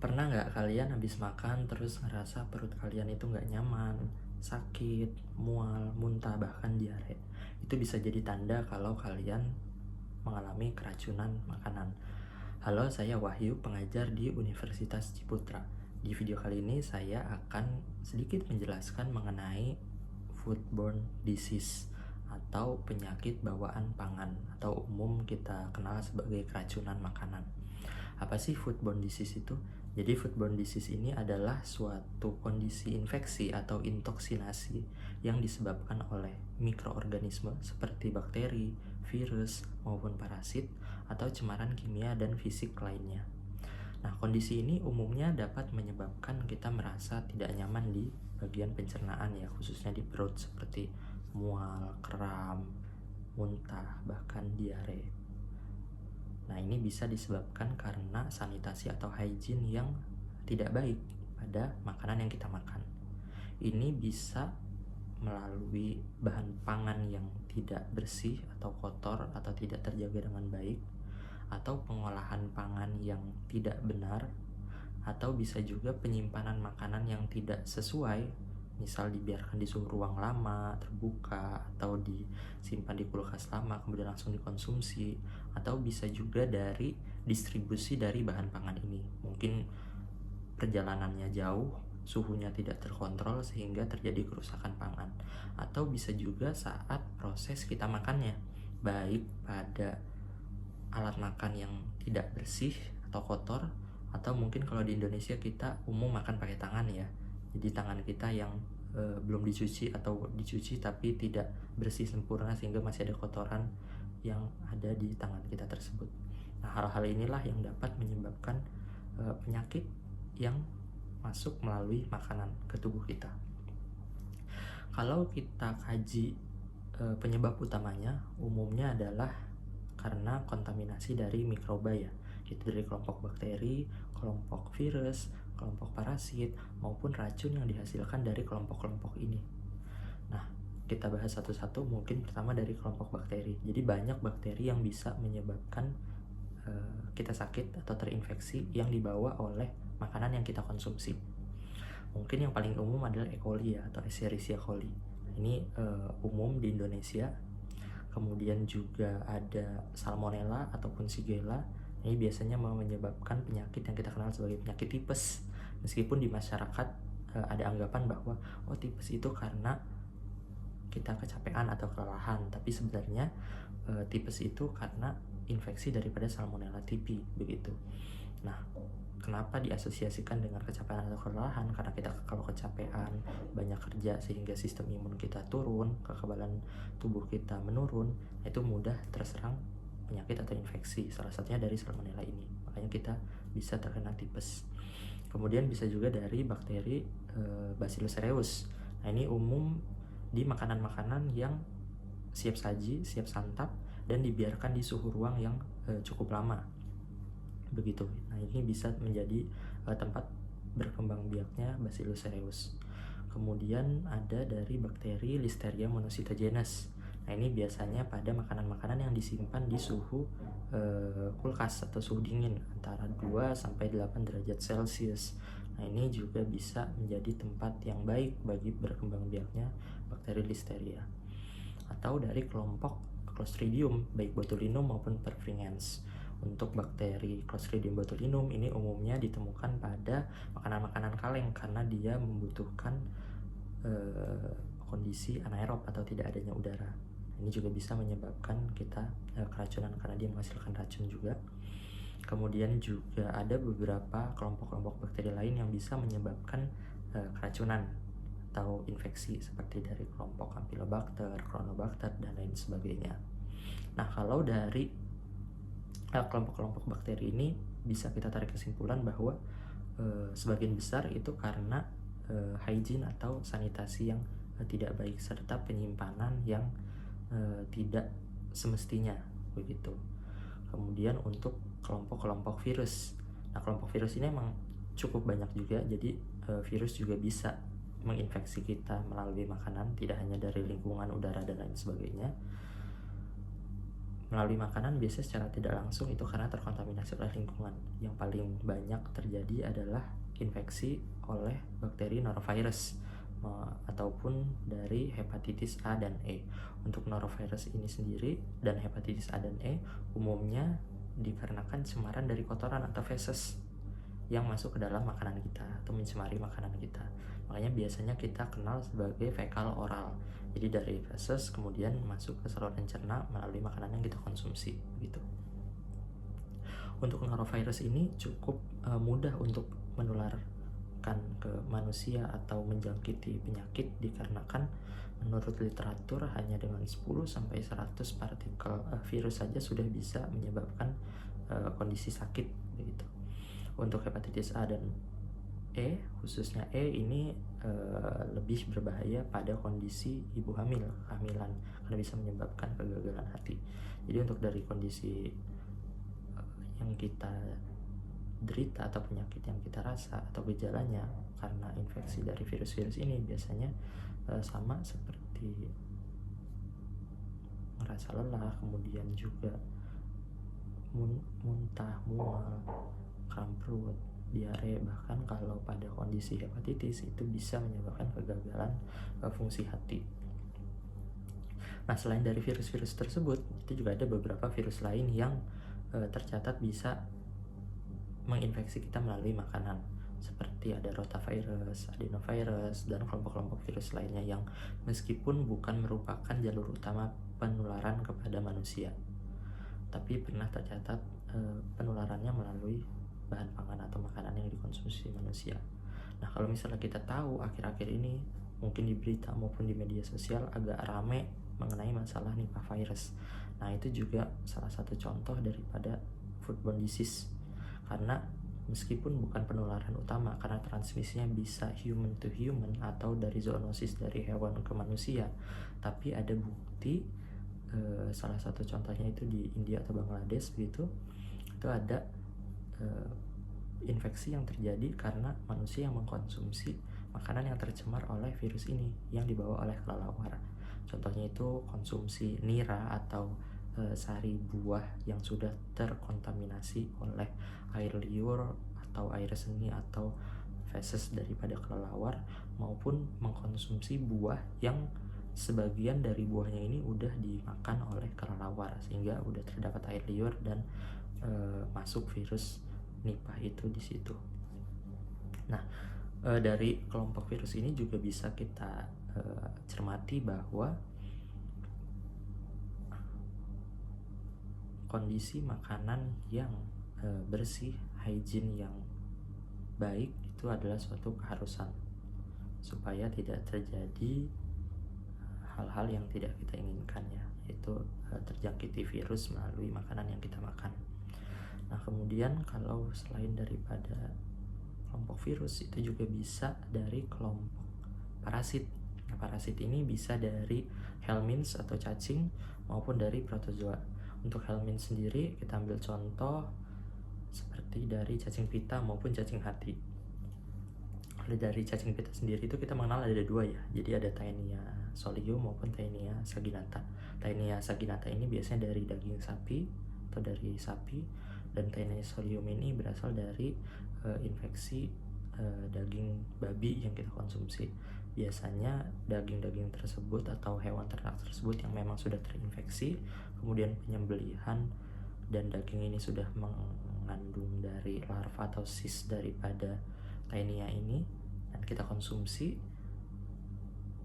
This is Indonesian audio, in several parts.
Pernah nggak kalian habis makan terus ngerasa perut kalian itu nggak nyaman, sakit, mual, muntah, bahkan diare? Itu bisa jadi tanda kalau kalian mengalami keracunan makanan. Halo, saya Wahyu, pengajar di Universitas Ciputra. Di video kali ini saya akan sedikit menjelaskan mengenai foodborne disease atau penyakit bawaan pangan atau umum kita kenal sebagai keracunan makanan. Apa sih foodborne disease itu? Jadi foodborne disease ini adalah suatu kondisi infeksi atau intoksinasi yang disebabkan oleh mikroorganisme seperti bakteri, virus, maupun parasit atau cemaran kimia dan fisik lainnya. Nah, kondisi ini umumnya dapat menyebabkan kita merasa tidak nyaman di bagian pencernaan ya, khususnya di perut seperti mual, kram, muntah, bahkan diare. Nah, ini bisa disebabkan karena sanitasi atau hygiene yang tidak baik pada makanan yang kita makan. Ini bisa melalui bahan pangan yang tidak bersih atau kotor atau tidak terjaga dengan baik, atau pengolahan pangan yang tidak benar, atau bisa juga penyimpanan makanan yang tidak sesuai, misal dibiarkan di suhu ruang lama, terbuka, atau disimpan di kulkas lama kemudian langsung dikonsumsi, atau bisa juga dari distribusi dari bahan pangan ini. Mungkin perjalanannya jauh, suhunya tidak terkontrol sehingga terjadi kerusakan pangan, atau bisa juga saat proses kita makannya, baik pada alat makan yang tidak bersih atau kotor, atau mungkin kalau di Indonesia kita umum makan pakai tangan ya, jadi tangan kita yang belum dicuci atau dicuci tapi tidak bersih sempurna sehingga masih ada kotoran yang ada di tangan kita tersebut. Nah, hal-hal inilah yang dapat menyebabkan penyakit yang masuk melalui makanan ke tubuh kita. Kalau kita kaji penyebab utamanya, umumnya adalah karena kontaminasi dari mikroba ya, itu dari kelompok bakteri, kelompok virus, kelompok parasit, maupun racun yang dihasilkan dari kelompok-kelompok ini. Nah, kita bahas satu-satu. Mungkin pertama dari kelompok bakteri. Jadi banyak bakteri yang bisa menyebabkan kita sakit atau terinfeksi yang dibawa oleh makanan yang kita konsumsi. Mungkin yang paling umum adalah E. coli ya, atau Escherichia coli. Ini umum di Indonesia. Kemudian juga ada Salmonella ataupun Shigella. Ini biasanya menyebabkan penyakit yang kita kenal sebagai penyakit tipes. Meskipun di masyarakat ada anggapan bahwa tipes itu karena kita kecapean atau kelelahan, tapi sebenarnya tipes itu karena infeksi daripada Salmonella typhi begitu. Nah, kenapa diasosiasikan dengan kecapean atau kelelahan? Karena kita kalau kecapean, banyak kerja sehingga sistem imun kita turun, kekebalan tubuh kita menurun, itu mudah terserang penyakit atau infeksi, salah satunya dari Salmonella ini. Makanya kita bisa terkena tipes. Kemudian bisa juga dari bakteri Bacillus cereus. Nah, ini umum di makanan-makanan yang siap saji, siap santap, dan dibiarkan di suhu ruang yang cukup lama begitu. Nah, ini bisa menjadi tempat berkembang biaknya Bacillus cereus. Kemudian ada dari bakteri Listeria monocytogenes. Nah, ini biasanya pada makanan-makanan yang disimpan di suhu kulkas atau suhu dingin antara 2 sampai 8 derajat Celcius. Nah, ini juga bisa menjadi tempat yang baik bagi berkembang biaknya bakteri Listeria. Atau dari kelompok Clostridium, baik botulinum maupun perfringens. Untuk bakteri Clostridium botulinum ini umumnya ditemukan pada makanan-makanan kaleng karena dia membutuhkan kondisi anaerob atau tidak adanya udara. Ini juga bisa menyebabkan kita keracunan karena dia menghasilkan racun juga. Kemudian juga ada beberapa kelompok-kelompok bakteri lain yang bisa menyebabkan keracunan atau infeksi seperti dari kelompok Campylobacter, Chronobacter, dan lain sebagainya. Nah, kalau dari kelompok-kelompok bakteri ini bisa kita tarik kesimpulan bahwa sebagian besar itu karena hygiene atau sanitasi yang tidak baik serta penyimpanan yang tidak semestinya begitu. Kemudian untuk kelompok-kelompok virus. Nah, kelompok virus ini emang cukup banyak juga, jadi virus juga bisa menginfeksi kita melalui makanan, tidak hanya dari lingkungan udara dan lain sebagainya. melalui makanan biasanya secara tidak langsung itu karena terkontaminasi oleh lingkungan. Yang paling banyak terjadi adalah infeksi oleh bakteri norovirus ataupun dari hepatitis A dan E. Untuk norovirus ini sendiri dan hepatitis A dan E umumnya dikarenakan cemaran dari kotoran atau feses yang masuk ke dalam makanan kita atau mencemari makanan kita. Makanya biasanya kita kenal sebagai fekal oral. Jadi dari feses kemudian masuk ke saluran cerna melalui makanan yang kita konsumsi gitu. Untuk norovirus ini cukup mudah untuk menularkan ke manusia atau menjangkiti penyakit dikarenakan menurut literatur hanya dengan 10 sampai 100 partikel virus saja sudah bisa menyebabkan kondisi sakit begitu. Untuk hepatitis A dan E, khususnya E ini lebih berbahaya pada kondisi ibu hamil, kehamilan, karena bisa menyebabkan kegagalan hati. Jadi untuk dari kondisi yang kita derita atau penyakit yang kita rasa atau gejalanya karena infeksi dari virus-virus ini biasanya sama seperti merasa lelah, kemudian juga muntah, mual, kram perut, diare, bahkan kalau pada kondisi hepatitis itu bisa menyebabkan kegagalan fungsi hati. Nah, selain dari virus-virus tersebut, itu juga ada beberapa virus lain yang tercatat bisa menginfeksi kita melalui makanan, seperti ada rotavirus, adenovirus, dan kelompok-kelompok virus lainnya yang meskipun bukan merupakan jalur utama penularan kepada manusia, tapi pernah tercatat penularannya melalui bahan pangan atau makanan yang dikonsumsi manusia. Nah, kalau misalnya kita tahu akhir-akhir ini mungkin di berita maupun di media sosial agak rame mengenai masalah Nipah virus. Nah, itu juga salah satu contoh daripada foodborne disease, karena meskipun bukan penularan utama karena transmisinya bisa human to human atau dari zoonosis dari hewan ke manusia, tapi ada bukti salah satu contohnya itu di India atau Bangladesh begitu, itu ada infeksi yang terjadi karena manusia yang mengkonsumsi makanan yang tercemar oleh virus ini yang dibawa oleh kelelawar. Contohnya itu konsumsi nira atau sari buah yang sudah terkontaminasi oleh air liur atau air seni atau feses daripada kelelawar, maupun mengkonsumsi buah yang sebagian dari buahnya ini udah dimakan oleh kelelawar sehingga udah terdapat air liur dan masuk virus Nipah itu di situ. Nah, dari kelompok virus ini juga bisa kita cermati bahwa kondisi makanan yang bersih, hygiene yang baik itu adalah suatu keharusan supaya tidak terjadi hal-hal yang tidak kita inginkan, ya, yaitu terjangkiti virus melalui makanan yang kita makan. Nah, kemudian kalau selain daripada kelompok virus, itu juga bisa dari kelompok parasit. Nah, parasit ini bisa dari helminths atau cacing maupun dari protozoa. Untuk helminths sendiri kita ambil contoh seperti dari cacing pita maupun cacing hati. Kalau dari cacing pita sendiri itu kita mengenal ada dua, ya. Jadi ada Taenia solium maupun Taenia saginata. Taenia saginata ini biasanya dari daging sapi atau dari sapi, dan Taenia solium ini berasal dari infeksi daging babi yang kita konsumsi. Biasanya daging-daging tersebut atau hewan ternak tersebut yang memang sudah terinfeksi, kemudian penyembelihan dan daging ini sudah mengandung dari larva atau sis daripada Taenia ini dan kita konsumsi,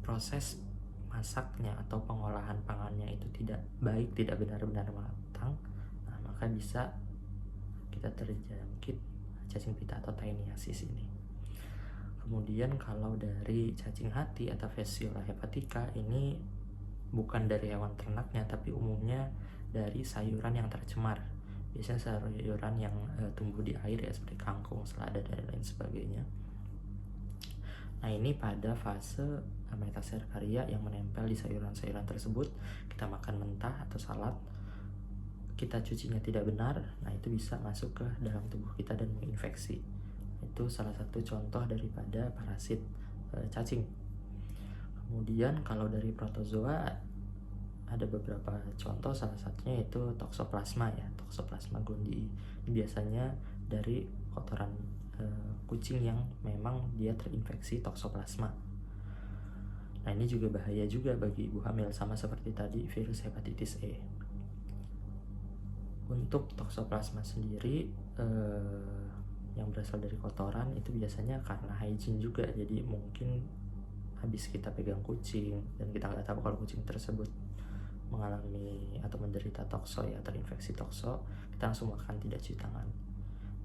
proses masaknya atau pengolahan pangannya itu tidak baik, tidak benar-benar matang, nah, maka bisa kita terjangkit cacing pita atau Taeniasis ini. Kemudian kalau dari cacing hati atau Phaseola hepatica ini bukan dari hewan ternaknya, tapi umumnya dari sayuran yang tercemar. Biasanya sayuran yang tumbuh di air, ya, seperti kangkung, selada, dan lain sebagainya. Nah, ini pada fase metaserkaria yang menempel di sayuran-sayuran tersebut. Kita makan mentah atau salad, kita cucinya tidak benar, nah itu bisa masuk ke dalam tubuh kita dan menginfeksi. Itu salah satu contoh daripada parasit cacing. Kemudian kalau dari protozoa ada beberapa contoh, salah satunya itu toksoplasma ya, toksoplasma gondii. Ini biasanya dari kotoran kucing yang memang dia terinfeksi toksoplasma. Nah, ini juga bahaya juga bagi ibu hamil, sama seperti tadi virus hepatitis E. Untuk toksoplasma sendiri yang berasal dari kotoran itu biasanya karena hygiene juga. Jadi mungkin habis kita pegang kucing dan kita nggak tahu kalau kucing tersebut mengalami atau menderita tokso ya, terinfeksi tokso, kita langsung makan tidak cuci tangan.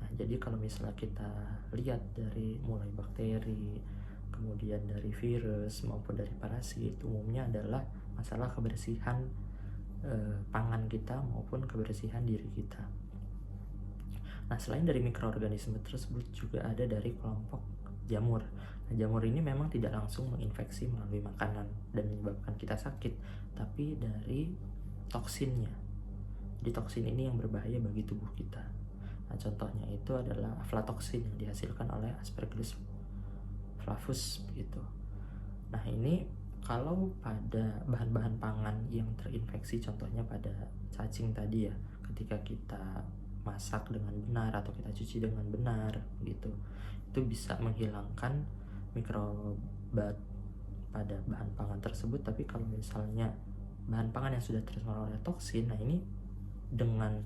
Nah, jadi kalau misalnya kita lihat dari mulai bakteri, kemudian dari virus maupun dari parasit, umumnya adalah masalah kebersihan pangan kita maupun kebersihan diri kita. Nah, selain dari mikroorganisme tersebut juga ada dari kelompok jamur. Nah, jamur ini memang tidak langsung menginfeksi melalui makanan dan menyebabkan kita sakit, tapi dari toksinnya. Jadi toksin ini yang berbahaya bagi tubuh kita. Nah, contohnya itu adalah aflatoksin yang dihasilkan oleh Aspergillus flavus begitu. Nah, ini kalau pada bahan-bahan pangan yang terinfeksi, contohnya pada cacing tadi ya, ketika kita masak dengan benar atau kita cuci dengan benar gitu, itu bisa menghilangkan mikroba pada bahan pangan tersebut. Tapi kalau misalnya bahan pangan yang sudah tercemar oleh toksin, nah ini dengan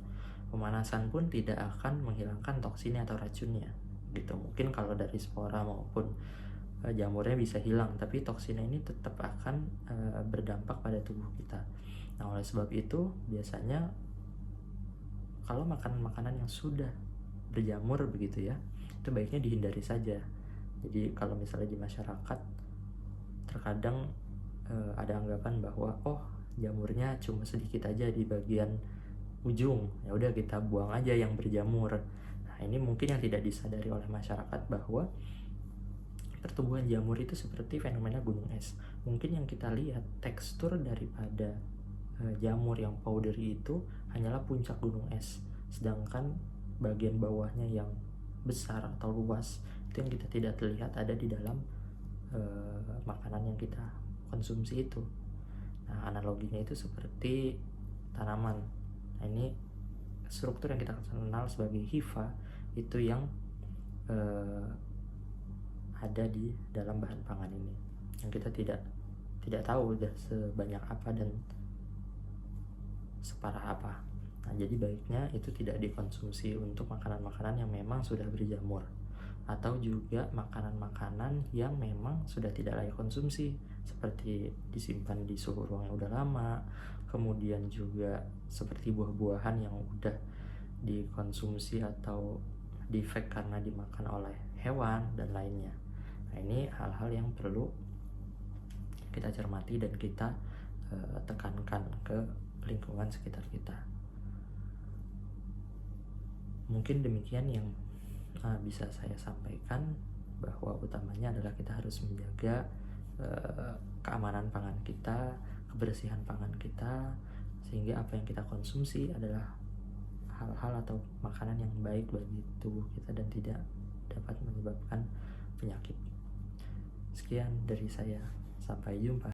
pemanasan pun tidak akan menghilangkan toksinnya atau racunnya gitu. Mungkin kalau dari spora maupun jamurnya bisa hilang, tapi toksinnya ini tetap akan berdampak pada tubuh kita. Nah, oleh sebab itu biasanya kalau makanan-makanan yang sudah berjamur begitu ya, itu baiknya dihindari saja. Jadi kalau misalnya di masyarakat terkadang ada anggapan bahwa jamurnya cuma sedikit aja di bagian ujung, ya udah kita buang aja yang berjamur. Nah, ini mungkin yang tidak disadari oleh masyarakat bahwa pertumbuhan jamur itu seperti fenomena gunung es. Mungkin yang kita lihat tekstur daripada jamur yang powdery itu hanyalah puncak gunung es, sedangkan bagian bawahnya yang besar atau luas itu yang kita tidak terlihat ada di dalam makanan yang kita konsumsi itu. Nah, analoginya itu seperti tanaman. Nah, ini struktur yang kita kenal sebagai hifa itu yang ada di dalam bahan pangan ini, yang kita tidak tahu udah sebanyak apa dan separah apa. Nah, jadi baiknya itu tidak dikonsumsi untuk makanan-makanan yang memang sudah berjamur, atau juga makanan-makanan yang memang sudah tidak layak konsumsi, seperti disimpan di suhu ruang yang udah lama, kemudian juga seperti buah-buahan yang udah dikonsumsi atau defect karena dimakan oleh hewan dan lainnya. Nah, ini hal-hal yang perlu kita cermati dan kita tekankan ke lingkungan sekitar kita. Mungkin demikian yang bisa saya sampaikan, bahwa utamanya adalah kita harus menjaga keamanan pangan kita, kebersihan pangan kita, sehingga apa yang kita konsumsi adalah hal-hal atau makanan yang baik bagi tubuh kita dan tidak dapat menyebabkan penyakit. Sekian dari saya, sampai jumpa.